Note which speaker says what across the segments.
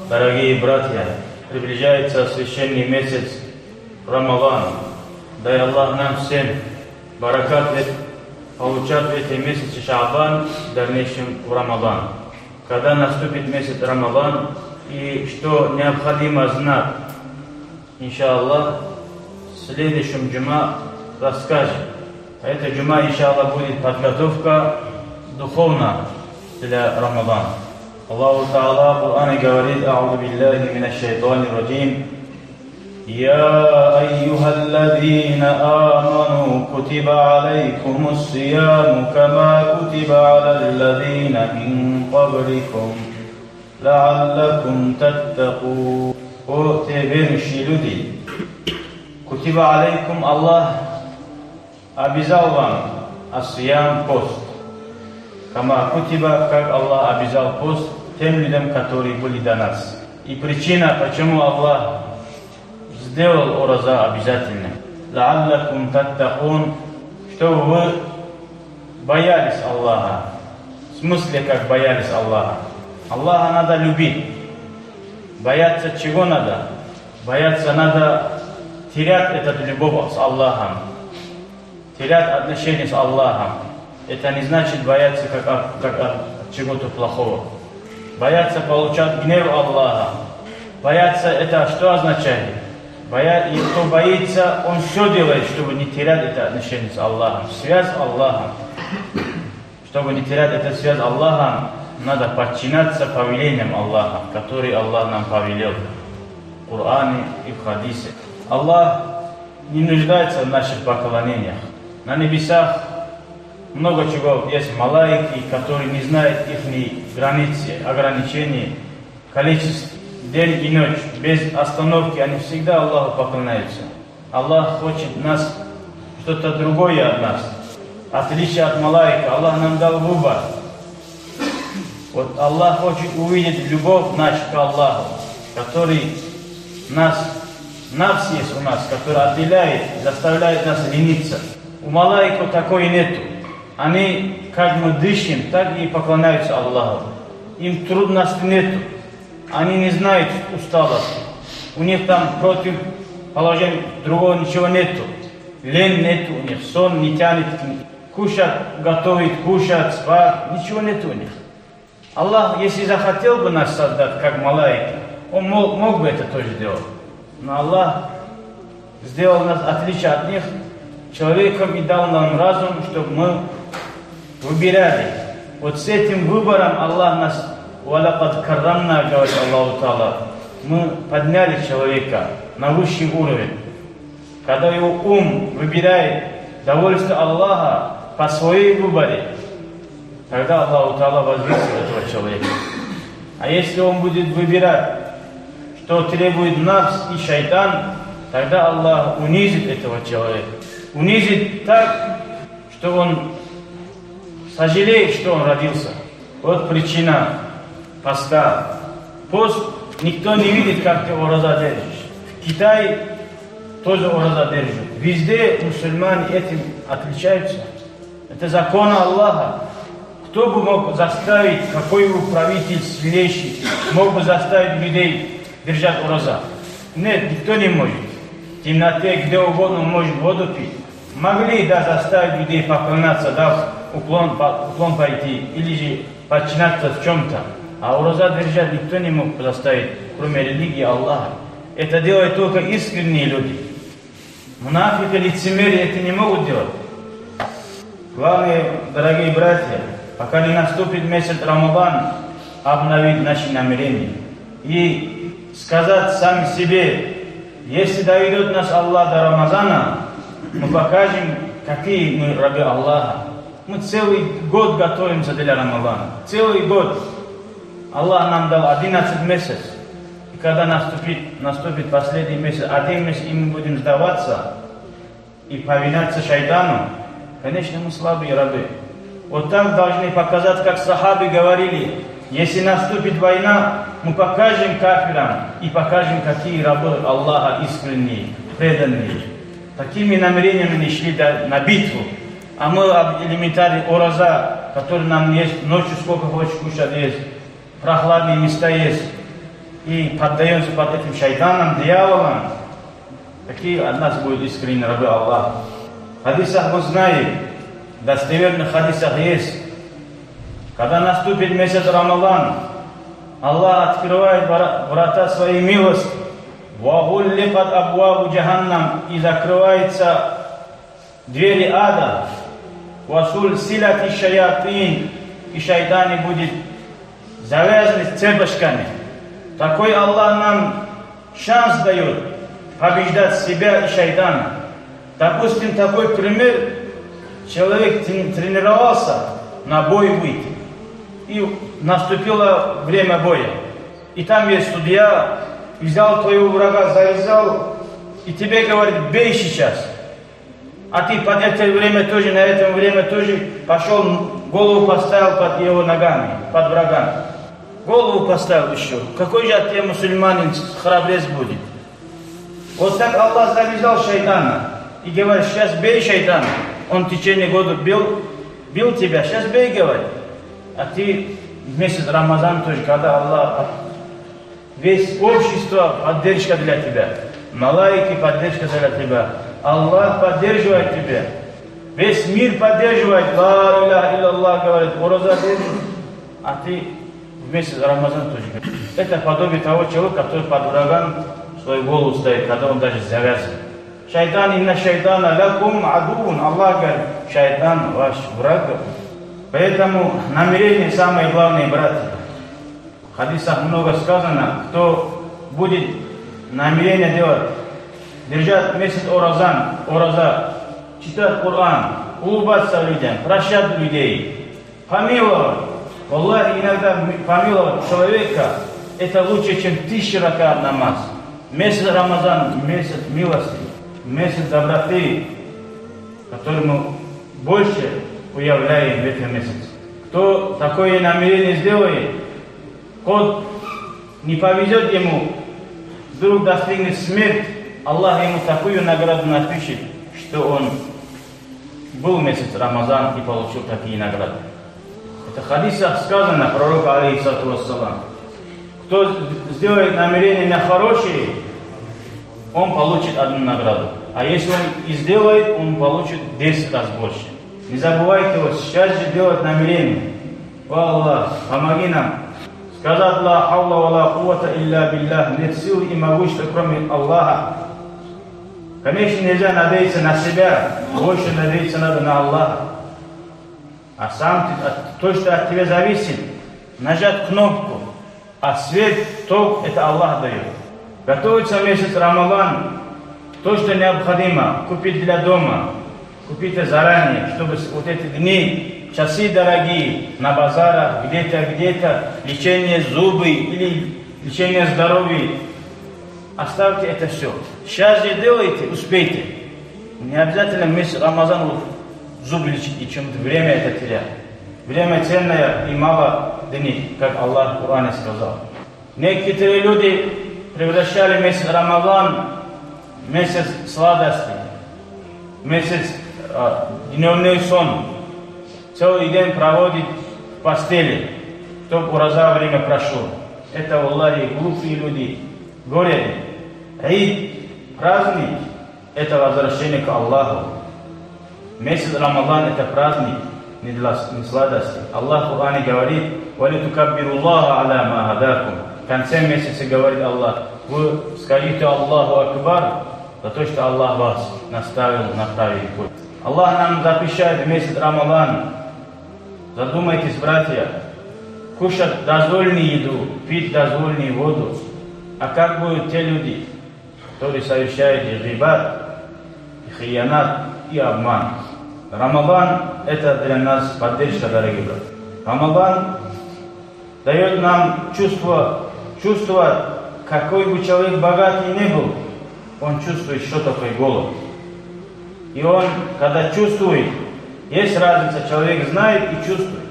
Speaker 1: Дорогие братья, приближается священный месяц Рамадан. Дай Аллах нам всем баракат получать в эти месяцы Шаабан, в дальнейшем в Рамадан. Когда наступит месяц Рамадан и что необходимо знать, иншаллах, в следующем джума расскажем. Эта джума, иншаллах, будет подготовка духовная для Рамадана. Аллаху Та'ала в Коране говорит: «А'уду биллахи минаш шайтанир раджим. Я айюхалладзина аману кутиба алейкумус сияму кама кутиба алалладзина мин кабликум ла'аллакум таттакун». О те верующие люди, кутиба алейкум, Аллах обязал вам ас-сиям, пост. Кама кутиба, как Аллах обязал пост тем людям, которые были до нас. И причина, почему Аллах сделал ураза обязательным: ла'аллакум таттакун, чтобы вы боялись Аллаха. В смысле, как боялись Аллаха? Аллаха надо любить. Бояться чего надо? Бояться надо терять эту любовь с Аллахом, терять отношения с Аллахом. Это не значит бояться как от чего-то плохого. Бояться получать гнев Аллаха. Бояться — это что означает? И кто боится, он все делает, чтобы не терять это отношение с Аллахом, связь с Аллахом. Чтобы не терять эту связь с Аллахом, надо подчиняться повелениям Аллаха, которые Аллах нам повелел в Коране и в хадисе. Аллах не нуждается в наших поклонениях. На небесах много чего есть, малайки, которые не знают их границы, ограничений, количество. День и ночь, без остановки, они всегда Аллаху поклоняются. Аллах хочет нас, что-то другое от нас. Отличие от малайка, Аллах нам дал выбор. Вот Аллах хочет увидеть любовь нашу к Аллаху, который нас есть у нас, который отделяет, заставляет нас лениться. У малайков такой нету. Они, как мы дышим, так и поклоняются Аллаху. Им трудностей нету. Они не знают усталости. У них там против положения другого ничего нету. Лень нету у них, сон не тянет к ним. Кушать, готовить, кушать, спать, ничего нету у них. Аллах, если захотел бы нас создать, как малайки, Он мог бы это тоже сделать. Но Аллах сделал нас отличие от них человеком и дал нам разум, чтобы мы выбирали. Вот с этим выбором Аллах нас «Валакад каррамна», говорит Аллаху Та'ала, мы подняли человека на высший уровень. Когда его ум выбирает довольство Аллаха по своей выборе, тогда Аллаху Та'ала возвысит этого человека. А если он будет выбирать, что требует нафс и шайтан, тогда Аллах унизит этого человека. Унизит так, что он сожалеет, что он родился. Вот причина поста. Пост никто не видит, как ты ураза держишь. В Китае тоже ураза держат. Везде мусульмане этим отличаются. Это закон Аллаха. Кто бы мог заставить, какой бы правитель сильнейший, мог бы заставить людей держать ураза? Нет, никто не может. В темноте, где угодно, может воду пить. Могли, да, заставить людей поклоняться, да, уклон пойти, или же подчиняться в чем-то. А ураза держать никто не мог заставить, кроме религии Аллаха. Это делают только искренние люди. Мунафики, лицемерие это не могут делать. Главное, дорогие братья, пока не наступит месяц Рамадан, обновить наши намерения. И сказать сами себе: если доведет нас Аллах до Рамазана, мы покажем, какие мы рабы Аллаха. Мы целый год готовимся для Рамадана. Целый год. Аллах нам дал 11 месяцев. И когда наступит последний месяц, один месяц, и мы будем сдаваться и повиноваться шайтану, конечно, мы слабые рабы. Вот так должны показать, как сахабы говорили: если наступит война, мы покажем кафирам и покажем, какие рабы Аллаха искренние, преданные. Такими намерениями не шли на битву. А мы элементарные ураза, которые нам есть, ночью сколько хочешь кушать есть, прохладные места есть. и поддаемся под этим шайтаном, дьяволом, какие от нас будут искренние рабы Аллаха. В хадисах мы знаем, в достоверных хадисах есть, когда наступит месяц Рамадан, Аллах открывает врата своей милости, вагулликат абвабу джаханнам, и закрывается двери ада, васуль силати шаятин, и шайтаны будет завязаны цепочками. Такой Аллах нам шанс дает побеждать себя и шайтана. Допустим, такой пример: человек тренировался на бой выйти, и наступило время боя, и там есть судья, взял твоего врага, завязал, и тебе говорит: бей сейчас. А ты под это время тоже, на этом время тоже пошел, голову поставил под его ногами, под врагами. Голову поставил еще. Какой же от тебя мусульманин храбрец будет? Вот так Аллах завязал шайтана и говорит: сейчас бей шайтана. Он в течение года бил тебя, сейчас бей, говорит. А ты в месяц Рамазан тоже, когда Аллах, весь общество поддержка для тебя, малайки поддержка для тебя, Аллах поддерживает тебя, весь мир поддерживает, ла иляха илляллах, говорит, ураза держит, а ты в месяц Рамазан тоже. Это подобие того человека, который под врагом свою голову ставит, когда он даже завязан. Шайтан, инна шайтана лакум адун, Аллах говорит, шайтан ваш враг. Поэтому намерение самое главное, братья. В хадисах много сказано, кто будет намерение делать, держать месяц ораза, читать Коран, улыбаться людям, прощать людей, помиловать. Аллах иногда помиловать человека, это лучше, чем 1000 ракат намаз. Месяц Рамазан, месяц милости, месяц доброты, который мы больше уявляем в этом месяце. Кто такое намерение сделает, кот не повезет ему, вдруг достигнет смерть, Аллах ему такую награду напишет, что он был месяц Рамазан и получил такие награды. Это в хадисах сказано, пророк алейхиссалату вассалам. Кто сделает намерение на хорошее, он получит одну награду. А если он и сделает, он получит 10 раз больше. Не забывайте вот сейчас же делать намерение. О Аллах, помоги нам сказать ла хавла ва ла куввата илля биллах. Нет сил и могущества, кроме Аллаха. Конечно, нельзя надеяться на себя, больше надеяться надо на Аллаха. А сам то, что от тебя зависит, нажать кнопку, а свет, ток, это Аллах дает. Готовится месяц Рамадан, то, что необходимо купить для дома, купите заранее, чтобы вот эти дни, часы дорогие, на базарах, где-то, лечение зубы или лечение здоровья, оставьте это все. Сейчас же делайте, успейте. Не обязательно месяц Рамазан зубы лечить и чем-то время это терять. Время ценное и мало дней, как Аллах в Коране сказал. Некоторые люди превращали месяц Рамазан в месяц сладости, месяц дневной сон. Целый день проводит в постели, чтобы ураза время прошло. Это, Аллахи, глупые люди. Горе, Ид, праздник, это возвращение к Аллаху. Месяц Рамадан это праздник, не для сладости. Аллах в Коране говорит: «Валитукаббируллаха аля ма хадакум». В конце месяца говорит Аллах: вы скажите Аллаху Акбар за то, что Аллах вас наставил на правильный путь. Аллах нам запрещает в месяц Рамадан. Задумайтесь, братья, кушать дозвольную еду, пить дозвольную воду. А как будут те люди, которые совершают рибат, хиянат и обман? Рамадан это для нас поддержка, дорогие братья. Рамадан дает нам чувство, какой бы человек богатый ни был, он чувствует, что такое голод. И он, когда чувствует, есть разница, человек знает и чувствует.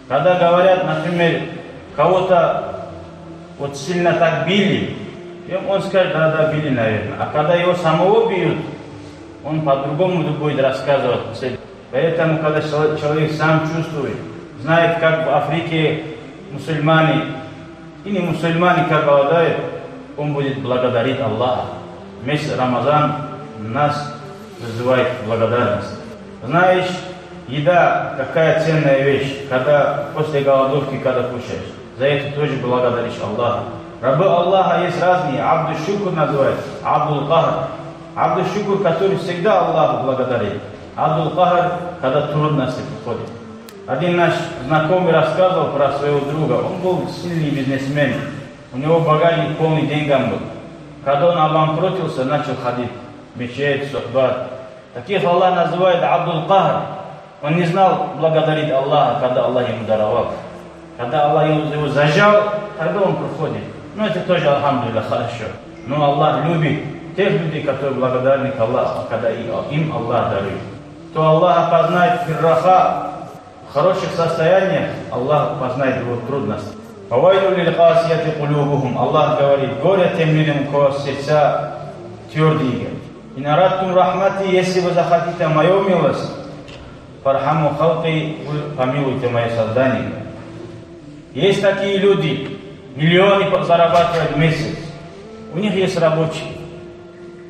Speaker 1: Когда говорят, например, кого-то вот сильно так били, он скажет: да, били, наверное. А когда его самого бьют, он по-другому будет рассказывать. Поэтому, когда человек сам чувствует, знает, как в Африке мусульмане Или мусульмане, как голодают, он будет благодарить Аллаха. Месяц Рамазан нас вызывает благодарность. Знаешь, еда какая ценная вещь, когда после голодовки, когда кушаешь. За это тоже благодаришь Аллаха. Рабы Аллаха есть разные. Абду Шукур называется, Абдул Кахар. Абду Шукур, который всегда Аллаху благодарит. Абдул Кахар, когда трудности приходят. Один наш знакомый рассказывал про своего друга. Он был сильный бизнесмен. У него багажник полный деньгами был. Когда он обанкротился, начал ходить в мечеть, сухбат. Таких Аллах называет Абдул Кахар. Он не знал благодарить Аллаха, когда Аллах ему даровал. Когда Аллах его зажал, тогда он проходит. Ну это тоже, алхамдулилля, хорошо. Но Аллах любит тех людей, которые благодарны к Аллаху, когда им Аллах дарует. Кто Аллаха познает фирраха, в хороших состояниях, Аллах познает его трудности. Аллах говорит, горе тем людям, у кого сердца твердые. И нарадтум рахмати, если вы захотите мою милость, фархаму халки, вы помилуйте мое создание. Есть такие люди, миллионы зарабатывают в месяц. У них есть рабочие.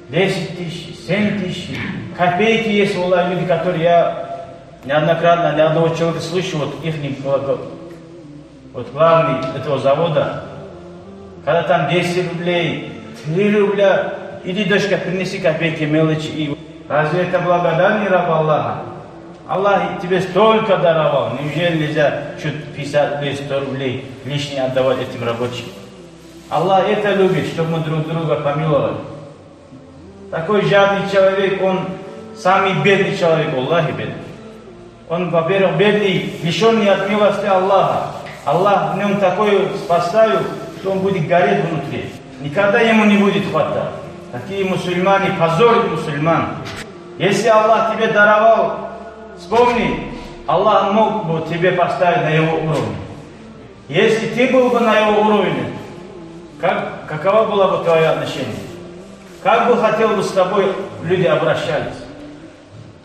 Speaker 1: 10 тысяч, 7 тысяч. Копейки есть, Аллах, люди, которые я неоднократно для одного человека слышу, вот их, вот главный этого завода, когда там 10 рублей, 3 рубля, иди, дочка, принеси копейки, мелочи. Разве это благодарный раб Аллаха? Аллах тебе столько даровал, неужели нельзя чуть 50 рублей, 100 рублей лишнее отдавать этим рабочим? Аллах это любит, чтобы мы друг друга помиловали. Такой жадный человек, он самый бедный человек, Аллахи бедный. Он, во-первых, бедный, лишенный от милости Аллаха. Аллах в нем такой поставил, что он будет гореть внутри. Никогда ему не будет хватать. Такие мусульмане позорят мусульман. Если Аллах тебе даровал, вспомни, Аллах мог бы тебе поставить на его уровне. Если ты был бы на его уровне, каково было бы твое отношение? Как бы хотел бы с тобой люди обращались?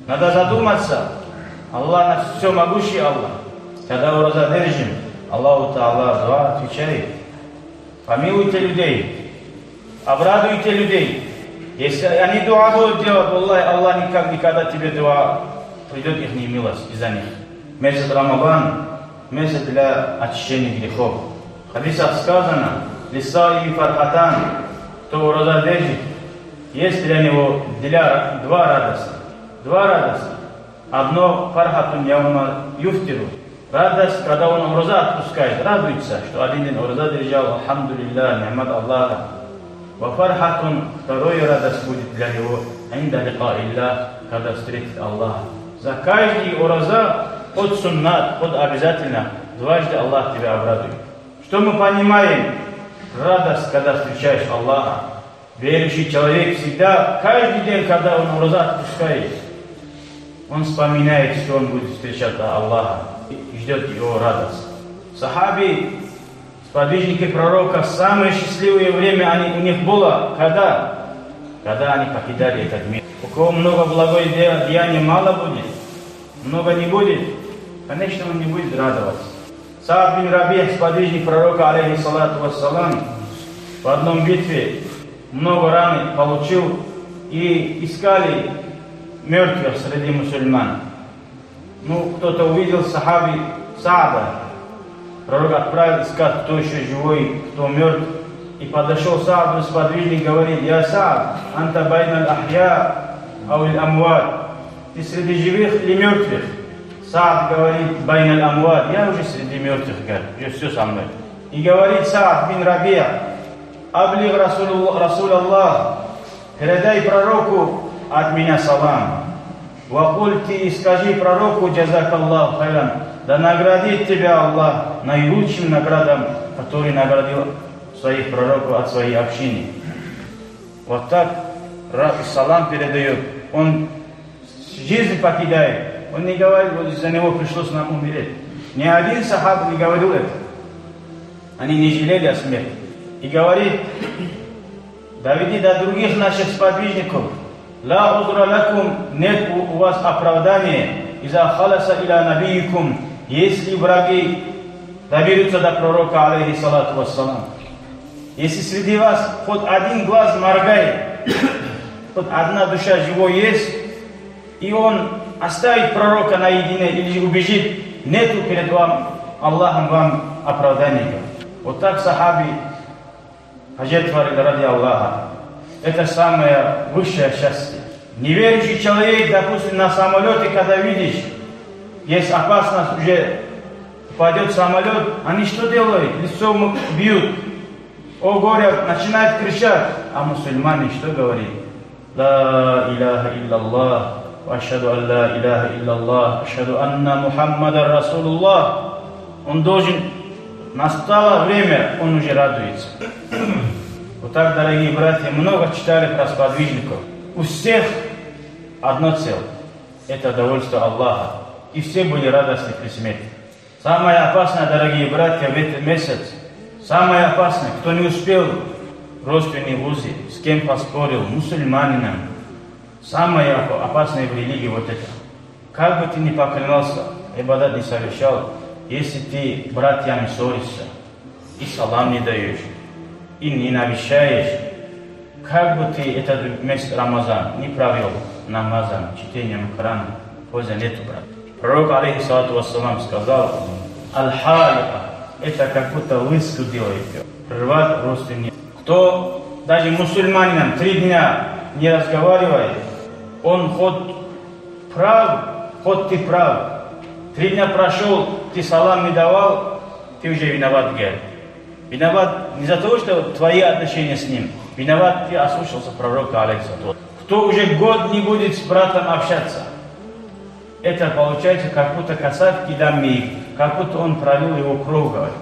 Speaker 1: Надо задуматься. Аллах на все могущий Аллах. Когда его задержим, Аллаху Та'ала дуа отвечает. Помилуйте людей, обрадуйте людей. Если они дуа будут делать, Аллах никогда тебе дуа придет их милость из-за них. Месяц Рамадан, месяц для очищения грехов. В хадисах сказано, лиса и фархатан, кто роза держит, есть для него два радости. Два радости. Одно фархатун яума юфтиру. Радость, когда он роза отпускает, радуется, что один день роза держал, алхамдулилля, ни'мат Аллаха. Ва фархатун, вторая радость будет для него, инда лиқа илля, когда встретит Аллаха. За каждый роза от суннат, от обязательно, дважды Аллах тебя обрадует. Что мы понимаем? Радость, когда встречаешь Аллаха. Верующий человек всегда, каждый день, когда он роза отпускает, он вспоминает, что он будет встречать Аллаха и ждет его радость. Сахаби, сподвижники пророка, самое счастливое время у них было, когда они покидали этот мир. У кого много благое деяния мало будет, много не будет, конечно, он не будет радоваться. Саад бин Раби, сподвижник пророка, алейхиссалату вассалам, в одном битве много раны получил и искали мертвых среди мусульман. Кто-то увидел сахаби Саада. Пророк отправил искать, кто еще живой, кто мертв. И подошел Сааду, сподвижник, говорит: «Я Саад, анта байна аль-ахья ау аль-амват». Ты среди живых или мертвых? Саад говорит: байна аль-амват. Я уже среди мертвых, уже все со мной. И говорит Саад бин Рабия: «Аблиг Расул Аллах, передай пророку от меня салам. Вакульти, и скажи пророку: джазак Аллах хайран, да наградит тебя Аллах наилучшим наградам, который наградил своих пророков от своей общины». Вот так салам передает. Он жизнь покидает. Он не говорит: вот из-за него пришлось нам умереть. Ни один сахаб не говорил это. Они не жалели о смерти. И говорит: доведи до других наших сподвижников: ла удра лакум, нет у вас оправдания, иза халаса иля набиикум, если враги доберутся до пророка, алейхиссалату вассалам. Если среди вас хоть один глаз моргает, хоть одна душа живой есть, и он оставит пророка наедине или убежит, нету перед вами, Аллахом вам оправдания. Вот так сахаби пожертвовали ради Аллаха. Это самое высшее счастье. Неверующий человек, допустим, на самолете, когда видишь, есть опасность, уже упадет самолет, они что делают? Лицом бьют. О горе, начинают кричать. А мусульмане что говорят? Ла иляха илляллах, ашхаду ан ла иляха илляллах, ашхаду анна Мухаммадан Расулуллах. Он должен, настало время, он уже радуется. Вот так, дорогие братья, много читали про сподвижников. У всех одно цель. Это довольство Аллаха. И все были радостны при смерти. Самое опасное, дорогие братья, в этот месяц, самое опасное, кто не успел родственные вузы, с кем поспорил, мусульманином, самое опасное в религии вот это. Как бы ты ни поклонялся, ибадат не совершал, если ты братьями ссоришься, и салам не даешь, и не навещаешь, как бы ты этот месяц Рамазан не провел намазом, чтением Корана, пользы нету, брат. Пророк, алейхиссалату вассалам, сказал: аль-халика, это как будто лыску делаете, прервать родственников. Кто даже мусульманином 3 дня не разговаривает, он хоть прав, хоть ты прав. 3 дня прошел, ты салам не давал, ты уже виноват, говорит. Виноват не за то, что твои отношения с ним. Виноват, ты ослушался пророка, алейхиссалату. Кто уже год не будет с братом общаться, это получается как будто касатки дамми, как будто он пролил его кровь, говорит.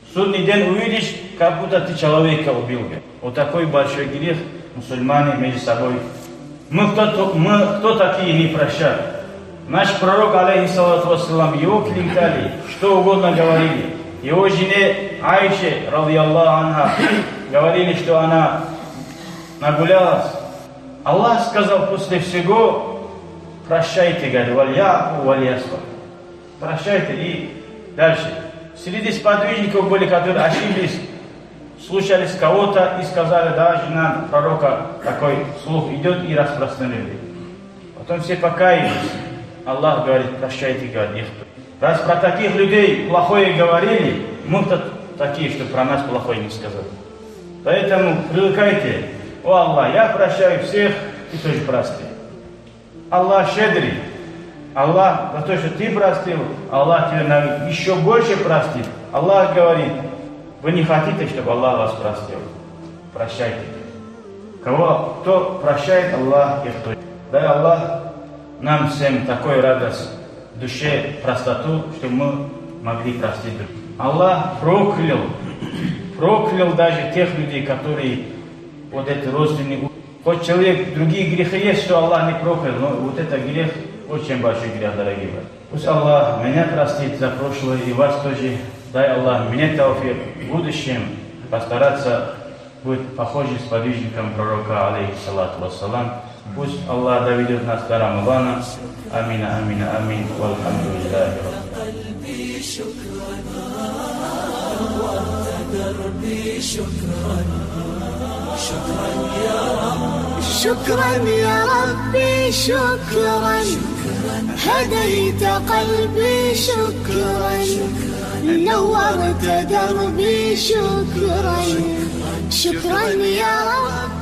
Speaker 1: В судный день увидишь, как будто ты человека убил. Вот такой большой грех мусульмане между собой. Мы кто такие, не прощают. Наш пророк, алейхиссалату вассалам, его кликали, что угодно говорили. Его жене Аише, радийаллаху анха, говорили, что она нагулялась. Аллах сказал после всего: прощайте, говорит, вальяку, вальясва. Прощайте. И дальше. Среди сподвижников были, которые ошиблись, слушались кого-то и сказали: да, жена пророка, такой слух идет, и распространили. Потом все покаялись. Аллах говорит: прощайте, говорит, их. Раз про таких людей плохое говорили, мы-то такие, что про нас плохое не сказали. Поэтому привыкайте: о Аллах, я прощаю всех, и тоже прости. Аллах щедрый. Аллах, за то, что ты простил, Аллах тебе еще больше простит. Аллах говорит: вы не хотите, чтобы Аллах вас простил? Прощайте. Кто прощает, Аллах их тоже. Дай Аллах нам всем такой радость в душе, простоту, чтобы мы могли простить других. Аллах проклял даже тех людей, которые вот эти родственники. Хоть человек, другие грехи есть, что Аллах не проклял, но вот это грех, очень большой грех, дорогие братья. Пусть Аллах меня простит за прошлое и вас тоже. Дай Аллах мне тауфик в будущем постараться быть похожим с подвижником пророка, алейхиссалату вассалам. Пусть Аллах доведет нас до Рамадана. Амин, амин, амин. Вальхамдулиллахи
Speaker 2: شكرا يا ربي شكرا هديت قلبي شكرا نورت دربي شكرا شكرا يا رب